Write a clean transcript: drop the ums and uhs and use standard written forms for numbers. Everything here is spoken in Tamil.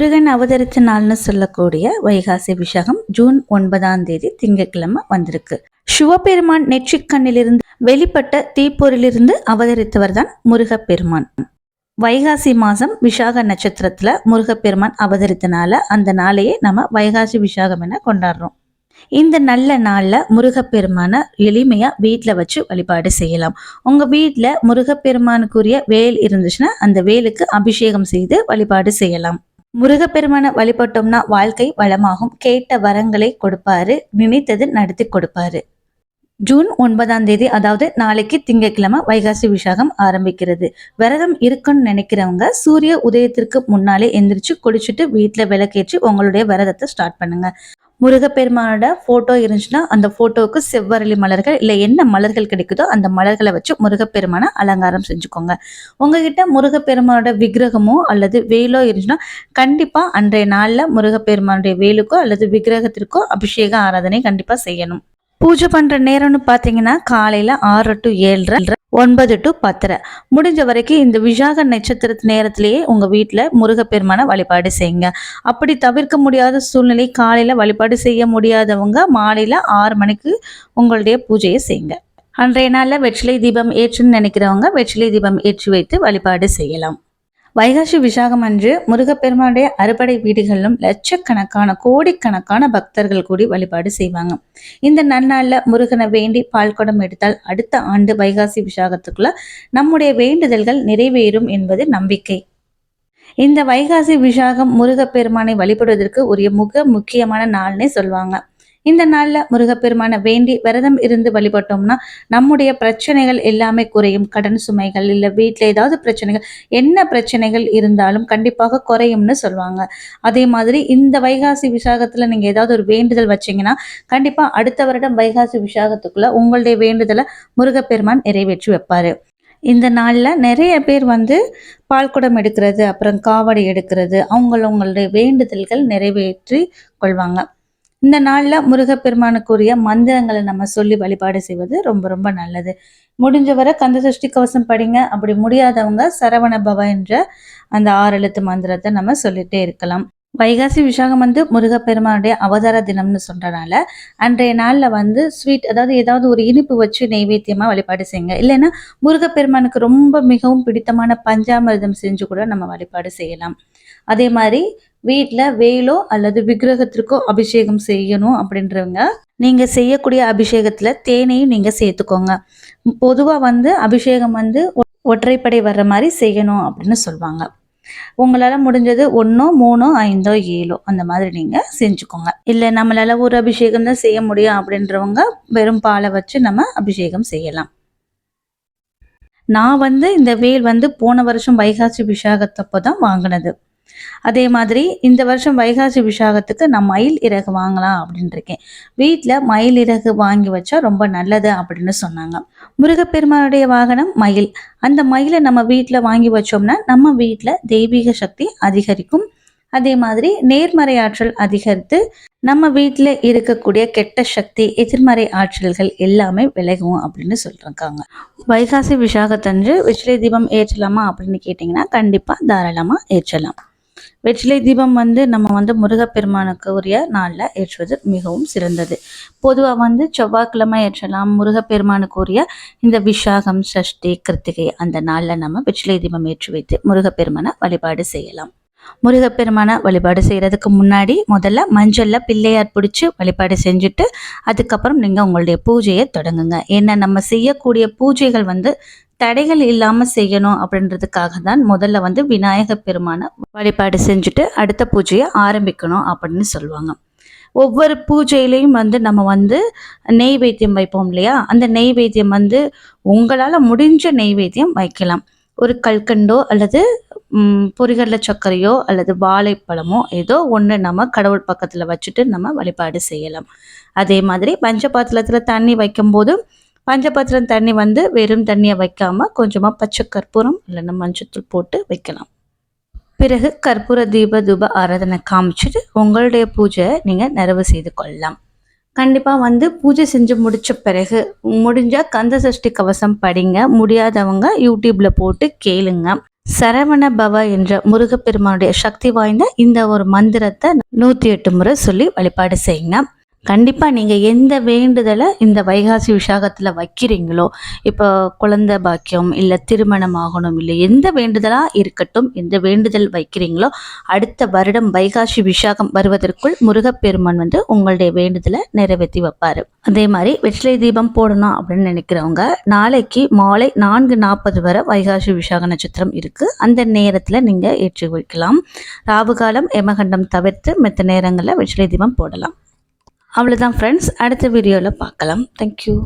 முருகன் அவதரித்த நாள்னு சொல்லக்கூடிய வைகாசி விசாகம் ஜூன் 9ஆம் தேதி திங்கட்கிழமை வந்திருக்கு. சிவபெருமான் நெற்றிக்கண்ணிலிருந்து வெளிப்பட்ட தீப்பொறிலிருந்து அவதரித்தவர் தான் முருகப்பெருமான். வைகாசி மாசம் விசாக நட்சத்திரத்துல முருகப்பெருமான் அவதரித்தனால அந்த நாளையே நம்ம வைகாசி விசாகம் என கொண்டாடுறோம். இந்த நல்ல நாள்ல முருகப்பெருமான எளிமையா வீட்டுல வச்சு வழிபாடு செய்யலாம். உங்க வீட்டுல முருகப்பெருமானுக்குரிய வேல் இருந்துச்சுன்னா அந்த வேலுக்கு அபிஷேகம் செய்து வழிபாடு செய்யலாம். முருகப்பெருமான வழிபட்டோம்னா வாழ்க்கை வளமாகும், கேட்ட வரங்களை கொடுப்பாரு, நினைத்தது நடத்தி கொடுப்பாரு. ஜூன் 9ஆம் தேதி அதாவது நாளைக்கு திங்கட்கிழமை வைகாசி விசாகம் ஆரம்பிக்கிறது. விரதம் இருக்குன்னு நினைக்கிறவங்க சூரிய உதயத்திற்கு முன்னாலே எந்திரிச்சு குளிச்சுட்டு வீட்டுல விளக்கேற்றி உங்களுடைய விரதத்தை ஸ்டார்ட் பண்ணுங்க. முருகப்பெருமானோட போட்டோ இருந்துச்சுன்னா அந்த போட்டோவுக்கு செவ்வரளி மலர்கள் இல்லை என்ன மலர்கள் கிடைக்குதோ அந்த மலர்களை வச்சு முருகப்பெருமான அலங்காரம் செஞ்சுக்கோங்க. உங்ககிட்ட முருகப்பெருமானோட விக்கிரகமோ அல்லது வேலோ இருந்துச்சுன்னா கண்டிப்பா அன்றைய நாள்ல முருகப்பெருமானுடைய வேலுக்கோ அல்லது விக்கிரகத்திற்கோ அபிஷேக ஆராதனை கண்டிப்பா செய்யணும். பூஜை பண்ற நேரம்னு பாத்தீங்கன்னா காலையில 6 to 7:30, 9 to 10. முடிஞ்ச வரைக்கும் இந்த விசாக நட்சத்திரத்து நேரத்திலேயே உங்க வீட்டுல முருகப்பெருமான வழிபாடு செய்யுங்க. அப்படி தவிர்க்க முடியாத சூழ்நிலை காலையில வழிபாடு செய்ய முடியாதவங்க மாலையில 6 மணிக்கு உங்களுடைய பூஜையை செய்யுங்க. அன்றைய நாள்ல வெற்றிலை தீபம் ஏற்றுன்னு நினைக்கிறவங்க வெற்றிலை தீபம் ஏற்றி வைத்து வழிபாடு செய்யலாம். வைகாசி விசாகம் அன்று முருகப்பெருமானுடைய அறுபடை வீடுகளிலும் லட்சக்கணக்கான கோடிக்கணக்கான பக்தர்கள் கூடி வழிபாடு செய்வாங்க. இந்த நன்னாள்ல முருகனை வேண்டி பால் குடம் எடுத்தால் அடுத்த ஆண்டு வைகாசி விசாகத்துக்குள்ள நம்முடைய வேண்டுதல்கள் நிறைவேறும் என்பது நம்பிக்கை. இந்த வைகாசி விசாகம் முருகப்பெருமானை வழிபடுவதற்கு உரிய முக்கியமான நாள்னே சொல்லுவாங்க. இந்த நாள்ல முருகப்பெருமான வேண்டி விரதம் இருந்து வழிபட்டோம்னா நம்முடைய பிரச்சனைகள் எல்லாமே குறையும். கடன் சுமைகள் இல்ல வீட்டுல ஏதாவது பிரச்சனைகள், என்ன பிரச்சனைகள் இருந்தாலும் கண்டிப்பாக குறையும்னு சொல்லுவாங்க. அதே மாதிரி இந்த வைகாசி விசாகத்துல நீங்க ஏதாவது ஒரு வேண்டுதல் வச்சீங்கன்னா கண்டிப்பா அடுத்த வருடம் வைகாசி விசாகத்துக்குள்ள உங்களுடைய வேண்டுதலை முருகப்பெருமான் நிறைவேற்றி வைப்பாரு. இந்த நாளில் நிறைய பேர் பால்குடம் எடுக்கிறது, அப்புறம் காவடி எடுக்கிறது, அவங்களுடைய வேண்டுதல்கள் நிறைவேற்றி கொள்வாங்க. இந்த நாளில் முருகப்பெருமானுக்குரிய மந்திரங்களை நம்ம சொல்லி வழிபாடு செய்வது ரொம்ப ரொம்ப நல்லது. முடிஞ்சவரை கந்தசஷ்டி கவசம் படிங்க. அப்படி முடியாதவங்க சரவண பவ என்ற அந்த 6 எழுத்து மந்திரத்தை நம்ம சொல்லிட்டே இருக்கலாம். வைகாசி விசாகம் முருகப்பெருமானுடைய அவதார தினம்னு சொல்றதுனால அன்றைய நாள்ல ஸ்வீட், அதாவது ஏதாவது ஒரு இனிப்பு வச்சு நெய்வேத்தியமா வழிபாடு செய்யுங்க. இல்லைன்னா முருகப்பெருமானுக்கு ரொம்ப மிகவும் பிடித்தமான பஞ்சாமிர்தம் செஞ்சு கூட நம்ம வழிபாடு செய்யலாம். அதே மாதிரி வீட்டுல வேலோ அல்லது விக்கிரகத்திற்கோ அபிஷேகம் செய்யணும் அப்படின்றவங்க நீங்க செய்யக்கூடிய அபிஷேகத்துல தேனையும் நீங்க சேர்த்துக்கோங்க. பொதுவா அபிஷேகம் ஒற்றைப்படை வர்ற மாதிரி செய்யணும் அப்படின்னு சொல்லுவாங்க. உங்களால முடிஞ்சது 1, 3, 5, 7 அந்த மாதிரி நீங்க செஞ்சுக்கோங்க. இல்ல நம்மளால ஒரு அபிஷேகம் தான் செய்ய முடியும் அப்படின்றவங்க வெறும் பாலை வச்சு நம்ம அபிஷேகம் செய்யலாம். நான் இந்த வேல் போன வருஷம் வைகாசி விசாகத்தப்பதான் வாங்கினது. அதே மாதிரி இந்த வருஷம் வைகாசி விசாகத்துக்கு நான் மயில் இறகு வாங்கலாம் அப்படின்னு இருக்கேன். வீட்டுல மயில் இறகு வாங்கி வச்சா ரொம்ப நல்லது அப்படின்னு சொன்னாங்க. முருகப்பெருமானுடைய வாகனம் மயில். அந்த மயிலை நம்ம வீட்டுல வாங்கி வச்சோம்னா நம்ம வீட்டுல தெய்வீக சக்தி அதிகரிக்கும். அதே மாதிரி நேர்மறை ஆற்றல் அதிகரித்து நம்ம வீட்டுல இருக்கக்கூடிய கெட்ட சக்தி, எதிர்மறை ஆற்றல்கள் எல்லாமே விலகும் அப்படின்னு சொல்றாங்க. வைகாசி விசாகத்தன்று வெற்றிலை தீபம் ஏற்றலாமா அப்படின்னு கேட்டீங்கன்னா கண்டிப்பா தாராளமா ஏற்றலாம். வெற்றிலை தீபம் நம்ம முருகப்பெருமானுக்கு உரிய நாளில் ஏற்றுவது மிகவும் சிறந்தது. பொதுவாக செவ்வாய்க்கிழமை ஏற்றலாம். முருகப்பெருமானுக்கு உரிய இந்த விசாகம், சஷ்டி, கிருத்திகை அந்த நாளில் நம்ம வெற்றிலை தீபம் ஏற்றி வைத்து முருகப்பெருமானை வழிபாடு செய்யலாம். முருகப்பெருமான வழிபாடு செய்யறதுக்கு முன்னாடி முதல்ல மஞ்சள்ல பிள்ளையார் பிடிச்சி வழிபாடு செஞ்சுட்டு அதுக்கப்புறம் நீங்க உங்களுடைய பூஜையை தொடங்குங்க. ஏன்னா நம்ம செய்யக்கூடிய பூஜைகள் தடைகள் இல்லாம செய்யணும் அப்படின்றதுக்காக தான் முதல்ல விநாயக பெருமான வழிபாடு செஞ்சுட்டு அடுத்த பூஜையை ஆரம்பிக்கணும் அப்படின்னு சொல்லுவாங்க. ஒவ்வொரு பூஜையிலையும் நம்ம நெய்வேத்தியம் வைப்போம் இல்லையா, அந்த நெய்வேத்தியம் உங்களால முடிஞ்ச நெய்வேத்தியம் வைக்கலாம். ஒரு கல்கண்டோ அல்லது பொரிகடலை சர்க்கரையோ அல்லது வாழைப்பழமோ ஏதோ ஒன்று நம்ம கடவுள் பக்கத்தில் வச்சுட்டு நம்ம வழிபாடு செய்யலாம். அதே மாதிரி பஞ்சபாத்திரத்துல தண்ணி வைக்கும் போது பஞ்சபாத்திரம் தண்ணி வெறும் தண்ணியை வைக்காம கொஞ்சமாக பச்சை கற்பூரம் இல்லைன்னா மஞ்சத்தூள் போட்டு வைக்கலாம். பிறகு கற்பூர தூப ஆராதனை காமிச்சிட்டு உங்களுடைய பூஜை நீங்கள் நிறைவு செய்து கொள்ளலாம். கண்டிப்பாக பூஜை செஞ்சு முடித்த பிறகு முடிஞ்சால் கந்த சஷ்டி கவசம் படிங்க. முடியாதவங்க யூடியூப்பில் போட்டு கேளுங்க. சரவண பவ என்ற முருகப்பெருமானுடைய சக்தி வாய்ந்த இந்த ஒரு மந்திரத்தை 108 முறை சொல்லி வழிபாடு செய்யுங்க. கண்டிப்பாக நீங்கள் எந்த வேண்டுதலை இந்த வைகாசி விசாகத்தில் வைக்கிறீங்களோ, இப்போ குழந்தை பாக்கியம் இல்லை திருமணம் ஆகணும் இல்லை எந்த வேண்டுதலாக இருக்கட்டும், எந்த வேண்டுதல் வைக்கிறீங்களோ அடுத்த வருடம் வைகாசி விசாகம் வருவதற்குள் முருகப்பெருமான் உங்களுடைய வேண்டுதலை நிறைவேற்றி வைப்பார். அதே மாதிரி வெற்றிலை தீபம் போடணும் அப்படின்னு நினைக்கிறவங்க நாளைக்கு மாலை 4:40 வரை வைகாசி விசாக நட்சத்திரம் இருக்குது. அந்த நேரத்தில் நீங்கள் ஏற்றி வைக்கலாம். ராவுகாலம் யமகண்டம் தவிர்த்து மற்ற நேரங்களில் வெற்றிலை தீபம் போடலாம். அவ்வளோதான் ஃப்ரெண்ட்ஸ், அடுத்த வீடியோவில் பார்க்கலாம். தேங்க்யூ.